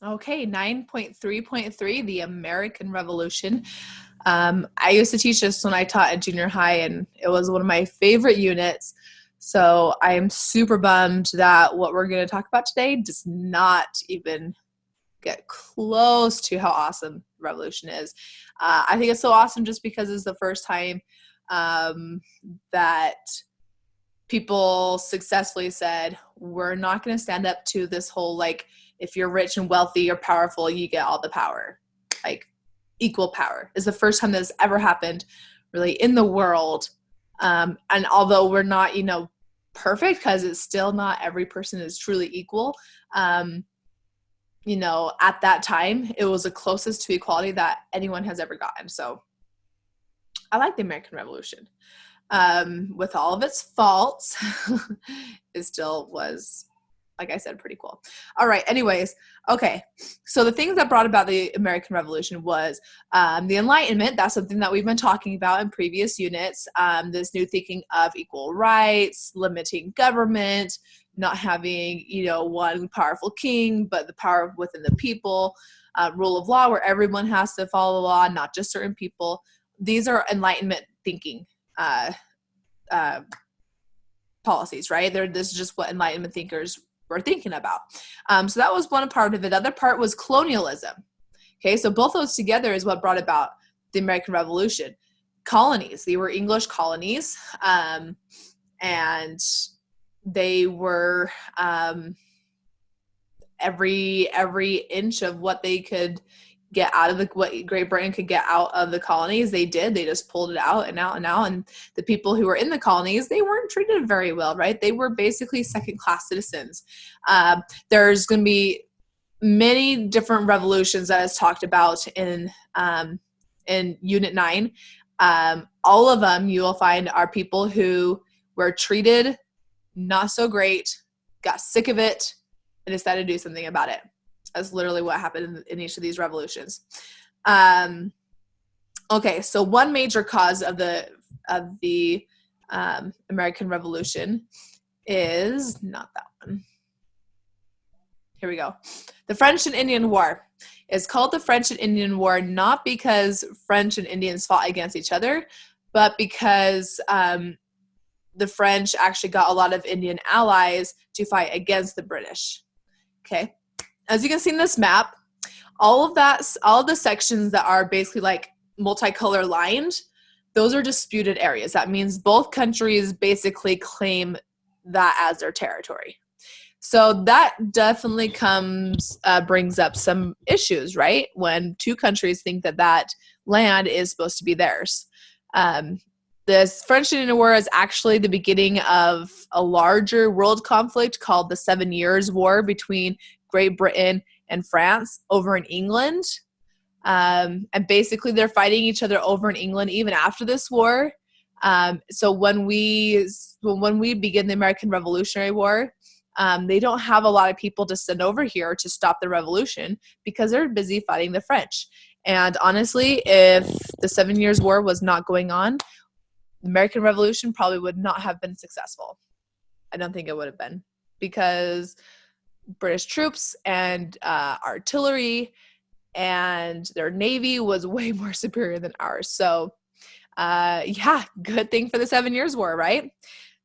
Okay, 9.3.3, the American Revolution. I used to teach this when I taught at junior high, and it was one of my favorite units. So I am super bummed that what we're going to talk about today does not even get close to how awesome Revolution is. I think it's so awesome just because it's the first time that people successfully said, we're not going to stand up to this whole, like, if you're rich and wealthy or powerful, you get all the power. Like, equal power is the first time that's ever happened really in the world. And although we're not, perfect, because it's still not every person is truly equal, at that time, it was the closest to equality that anyone has ever gotten. So I like the American Revolution. With all of its faults, it still was, like I said, pretty cool. All right. Anyways. Okay. So the things that brought about the American Revolution was the Enlightenment. That's something that we've been talking about in previous units. This new thinking of equal rights, limiting government, not having, one powerful king, but the power within the people, rule of law where everyone has to follow the law, not just certain people. These are Enlightenment thinking policies, right? This is just what Enlightenment thinkers were thinking about. So that was one part of it. The other part was colonialism. Okay, so both those together is what brought about the American Revolution. Colonies, they were English colonies, and they were every inch of what they could get out of what Great Britain could get out of the colonies, they did. They just pulled it out and out and out. And the people who were in the colonies, they weren't treated very well, right? They were basically second-class citizens. There's going to be many different revolutions that is talked about in Unit 9. All of them you will find are people who were treated not so great, got sick of it, and decided to do something about it. That's literally what happened in each of these revolutions. Okay, so one major cause of the American Revolution is not that one. Here we go. The French and Indian War is called the French and Indian War not because French and Indians fought against each other, but because the French actually got a lot of Indian allies to fight against the British. Okay. As you can see in this map, all of the sections that are basically like multicolor lined, those are disputed areas. That means both countries basically claim that as their territory. So that definitely brings up some issues, right? When two countries think that land is supposed to be theirs. This French and Indian War is actually the beginning of a larger world conflict called the 7 Years' War between Great Britain and France over in England. And basically they're fighting each other over in England even after this war. So when we begin the American Revolutionary War, they don't have a lot of people to send over here to stop the revolution because they're busy fighting the French. And honestly, if the 7 Years' War was not going on, the American Revolution probably would not have been successful. I don't think it would have been, because British troops and artillery and their navy was way more superior than ours. So good thing for the 7 Years' War, right?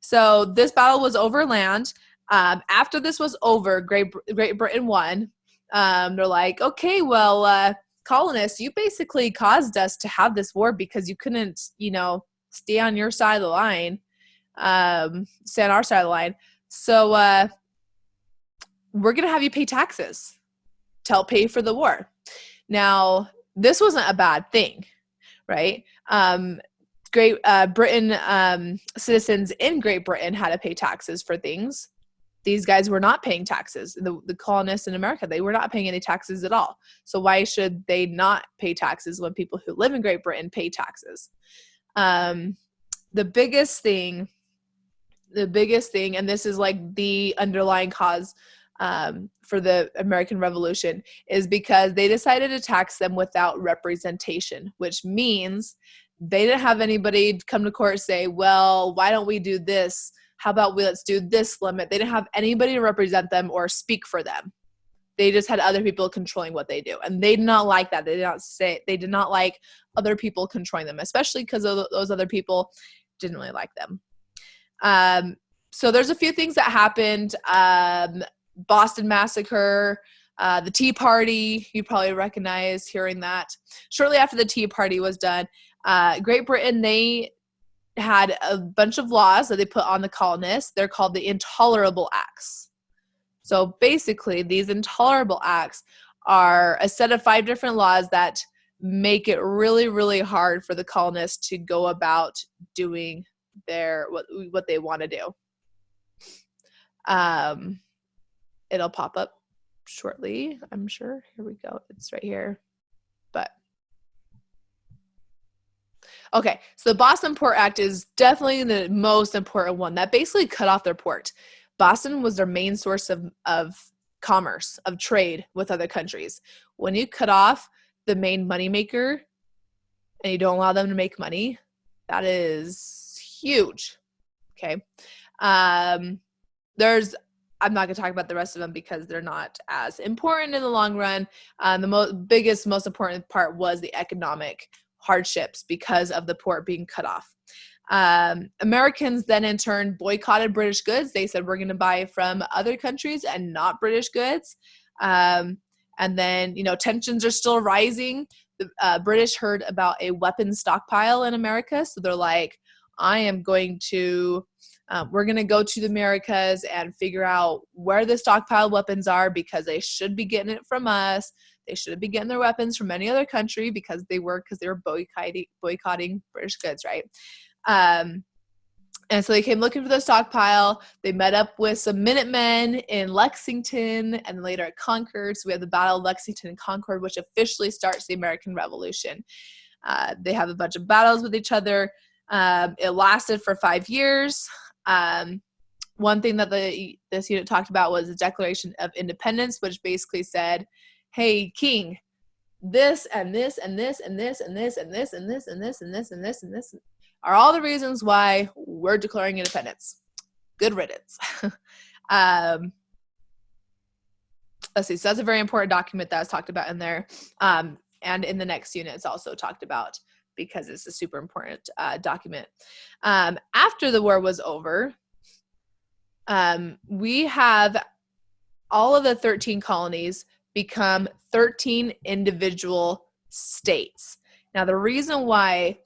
So this battle was over land. After this was over, Great Britain won. They're like, okay, well, colonists, you basically caused us to have this war because you couldn't, stay on your side of the line, stay on our side of the line. So we're going to have you pay taxes to help pay for the war. Now, this wasn't a bad thing, right? Great Britain, citizens in Great Britain had to pay taxes for things. These guys were not paying taxes. The colonists in America, they were not paying any taxes at all. So why should they not pay taxes when people who live in Great Britain pay taxes? The biggest thing, and this is like the underlying cause for the American Revolution, is because they decided to tax them without representation, which means they didn't have anybody come to court say, well, why don't we do this? How about let's do this limit? They didn't have anybody to represent them or speak for them. They just had other people controlling what they do. And they did not like that. They did not like other people controlling them, especially because those other people didn't really like them. So there's a few things that happened. Boston Massacre, the Tea Party, you probably recognize hearing that. Shortly after the Tea Party was done, Great Britain, they had a bunch of laws that they put on the colonists. They're called the Intolerable Acts. So basically, these Intolerable Acts are a set of 5 different laws that make it really, really hard for the colonists to go about doing what they want to do. It'll pop up shortly, I'm sure. Here we go. It's right here. But okay, so the Boston Port Act is definitely the most important one. That basically cut off their port. Boston was their main source of commerce, of trade with other countries. When you cut off the main moneymaker and you don't allow them to make money, that is huge. Okay. I'm not going to talk about the rest of them because they're not as important in the long run. The biggest, most important part was the economic hardships because of the port being cut off. Americans then in turn boycotted British goods. They said, we're going to buy from other countries and not British goods. And then, tensions are still rising. The British heard about a weapons stockpile in America. So they're like, we're going to go to the Americas and figure out where the stockpiled weapons are because they should be getting it from us. They shouldn't be getting their weapons from any other country because they were boycotting British goods, right? And so they came looking for the stockpile. They met up with some Minutemen in Lexington and later at Concord. So we have the Battle of Lexington and Concord, which officially starts the American Revolution. They have a bunch of battles with each other. It lasted for 5 years. One thing that this unit talked about was the Declaration of Independence, which basically said, hey, King, this and this and this and this and this and this and this and this and this and this and this are all the reasons why we're declaring independence. Good riddance. Let's see. So that's a very important document that was talked about in there. And in the next unit, it's also talked about because it's a super important document. After the war was over, we have all of the 13 colonies become 13 individual states. Now, the reason why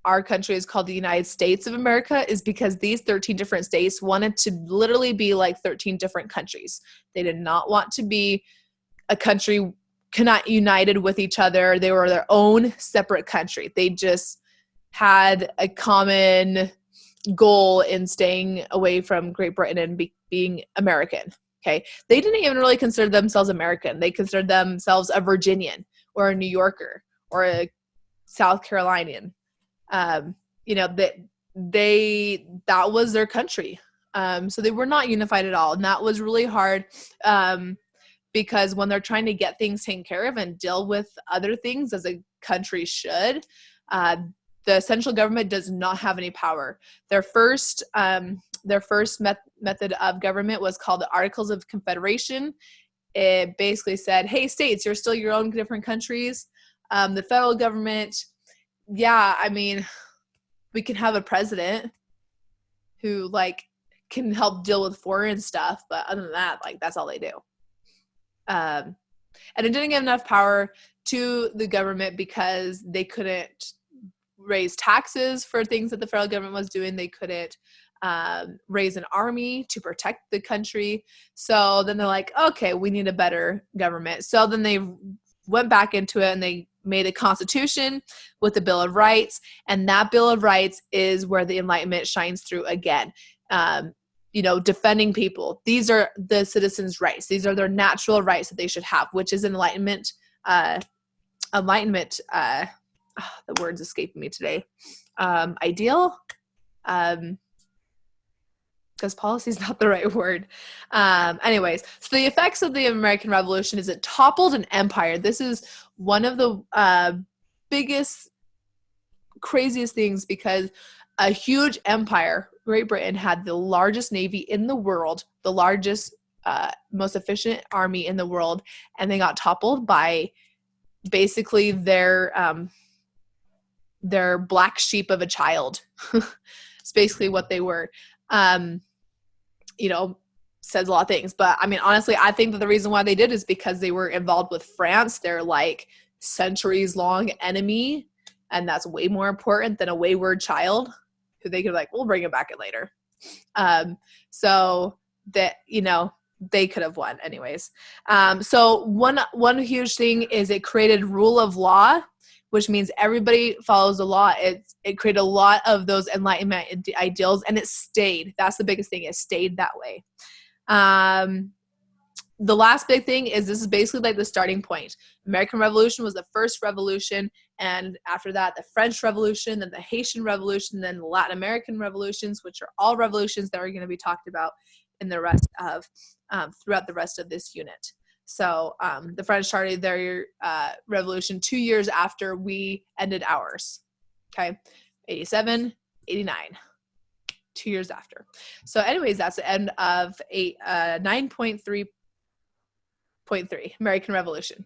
our country is called the United States of America is because these 13 different states wanted to literally be like 13 different countries. They did not want to be a country not united with each other. They were their own separate country. They just had a common goal in staying away from Great Britain and being American. Okay. They didn't even really consider themselves American. They considered themselves a Virginian or a New Yorker or a South Carolinian. That was their country. So they were not unified at all. And that was really hard because when they're trying to get things taken care of and deal with other things as a country should, the central government does not have any power. Their first method of government was called the Articles of Confederation. It basically said, hey, states, you're still your own different countries. The federal government, we can have a president who can help deal with foreign stuff, but other than that, that's all they do. And it didn't give enough power to the government because they couldn't raise taxes for things that the federal government was doing. They couldn't raise an army to protect the country. So then they're like, okay, we need a better government. So then they went back into it and they made a constitution with the Bill of Rights. And that Bill of Rights is where the Enlightenment shines through again. Defending people. These are the citizens' rights. These are their natural rights that they should have, which is Enlightenment. The word's escaping me today. Ideal? Because policy is not the right word. Anyways, so the effects of the American Revolution is it toppled an empire. This is one of the biggest, craziest things because a huge empire, Great Britain, had the largest navy in the world, the largest most efficient army in the world, and they got toppled by basically their black sheep of a child. It's basically what they were. You know, says a lot of things, but I mean, honestly, I think that the reason why they did is because they were involved with France. They're like centuries long enemy, and that's way more important than a wayward child who they could like, we'll bring him back it later. So that, you know, they could have won anyways. So one huge thing is it created rule of law, which means everybody follows the law. It created a lot of those Enlightenment ideals, and it stayed. That's the biggest thing. It stayed that way. The last big thing is this is basically like the starting point. American Revolution was the first revolution, and after that, the French Revolution, then the Haitian Revolution, then the Latin American revolutions, which are all revolutions that are going to be talked about in the rest of throughout the rest of this unit. So the French started their revolution 2 years after we ended ours. Okay, 87, 89. 2 years after. So anyways, that's the end of 9.3.3, American Revolution.